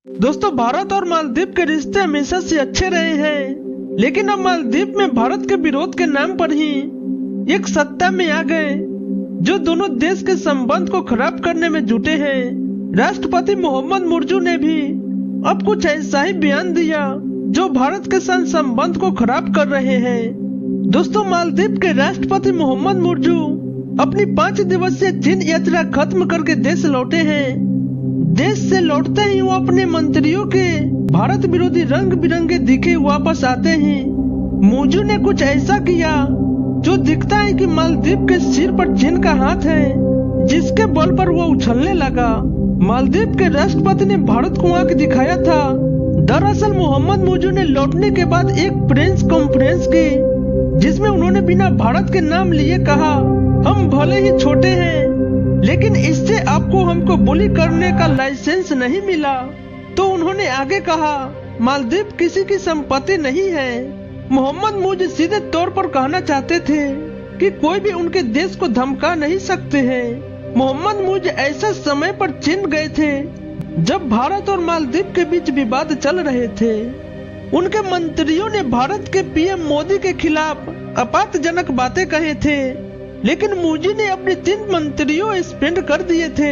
दोस्तों, भारत और मालदीव के रिश्ते हमेशा से अच्छे रहे हैं, लेकिन अब मालदीव में भारत के विरोध के नाम पर ही एक सत्ता में आ गए जो दोनों देश के संबंध को खराब करने में जुटे हैं। राष्ट्रपति मोहम्मद मुर्जू ने भी अब कुछ ऐसा ही बयान दिया जो भारत के साथ संबंध को खराब कर रहे हैं। दोस्तों, मालदीव के राष्ट्रपति मोहम्मद मुर्जू अपनी 5 दिवसीय चीन यात्रा खत्म करके देश लौटे हैं। देश से लौटते ही वो अपने मंत्रियों के भारत विरोधी रंग बिरंगे दिखे वापस आते हैं। मुर्जू ने कुछ ऐसा किया जो दिखता है कि मालदीव के सिर पर चीन का हाथ है, जिसके बल पर वो उछलने लगा। मालदीव के राष्ट्रपति ने भारत को आंख दिखाया था। दरअसल मोहम्मद मुर्जू ने लौटने के बाद एक प्रेस कॉन्फ्रेंस की, जिसमें उन्होंने बिना भारत के नाम लिए कहा, हम भले ही छोटे हैं लेकिन इससे आपको हमको बुली करने का लाइसेंस नहीं मिला। तो उन्होंने आगे कहा, मालदीव किसी की संपत्ति नहीं है। मोहम्मद मुर्जू सीधे तौर पर कहना चाहते थे कि कोई भी उनके देश को धमका नहीं सकते हैं। मोहम्मद मुर्जू ऐसा समय पर चीन गए थे जब भारत और मालदीव के बीच विवाद चल रहे थे। उनके मंत्रियों ने भारत के पीएम मोदी के खिलाफ आपत्तिजनक बातें कहे थे, लेकिन मुर्जू ने अपने 3 मंत्रियों सस्पेंड कर दिए थे।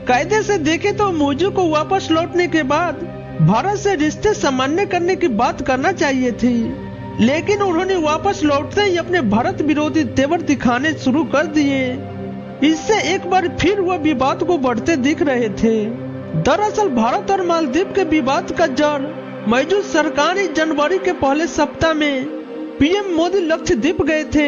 कायदे से देखे तो मुर्जू को वापस लौटने के बाद भारत से रिश्ते सामान्य करने की बात करना चाहिए थी, लेकिन उन्होंने वापस लौटते ही अपने भारत विरोधी तेवर दिखाने शुरू कर दिए। इससे एक बार फिर वह विवाद को बढ़ते दिख रहे थे। दरअसल भारत और मालदीव के विवाद का जड़ मौजूदा सरकार ने जनवरी के पहले सप्ताह में पीएम मोदी लक्षद्वीप गए थे।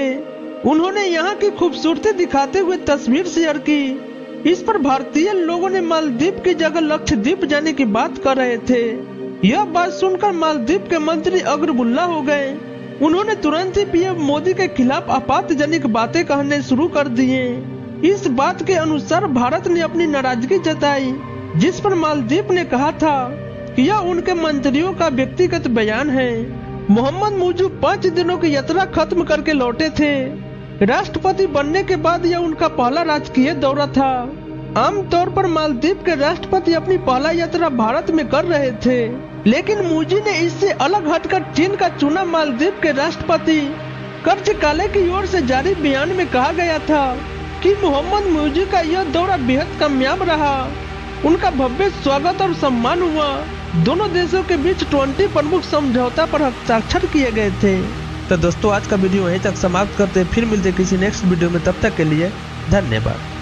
उन्होंने यहाँ की खूबसूरती दिखाते हुए तस्वीर शेयर की। इस पर भारतीय लोगों ने मालदीव की जगह लक्षद्वीप जाने की बात कर रहे थे। यह बात सुनकर मालदीव के मंत्री अकबरुल्ला हो गए। उन्होंने तुरंत ही पीएम मोदी के खिलाफ आपत्तिजनक बातें कहने शुरू कर दिए। इस बात के अनुसार भारत ने अपनी नाराजगी जताई, जिस पर मालदीव ने कहा था कि यह उनके मंत्रियों का व्यक्तिगत बयान है। मोहम्मद मुर्जू 5 दिनों की यात्रा खत्म करके लौटे थे। राष्ट्रपति बनने के बाद यह उनका पहला राजकीय दौरा था। आमतौर पर मालदीव के राष्ट्रपति अपनी पहला यात्रा भारत में कर रहे थे, लेकिन मुर्जू ने इससे अलग हटकर चीन का चुना। मालदीव के राष्ट्रपति कार्यकालय की ओर से जारी बयान में कहा गया था कि मोहम्मद मुर्जू का यह दौरा बेहद कामयाब रहा। उनका भव्य स्वागत और सम्मान हुआ। दोनों देशों के बीच 20 प्रमुख समझौता पर हस्ताक्षर किए गए थे। तो दोस्तों, आज का वीडियो यहीं तक समाप्त करते हैं। फिर मिलते किसी नेक्स्ट वीडियो में। तब तक के लिए धन्यवाद।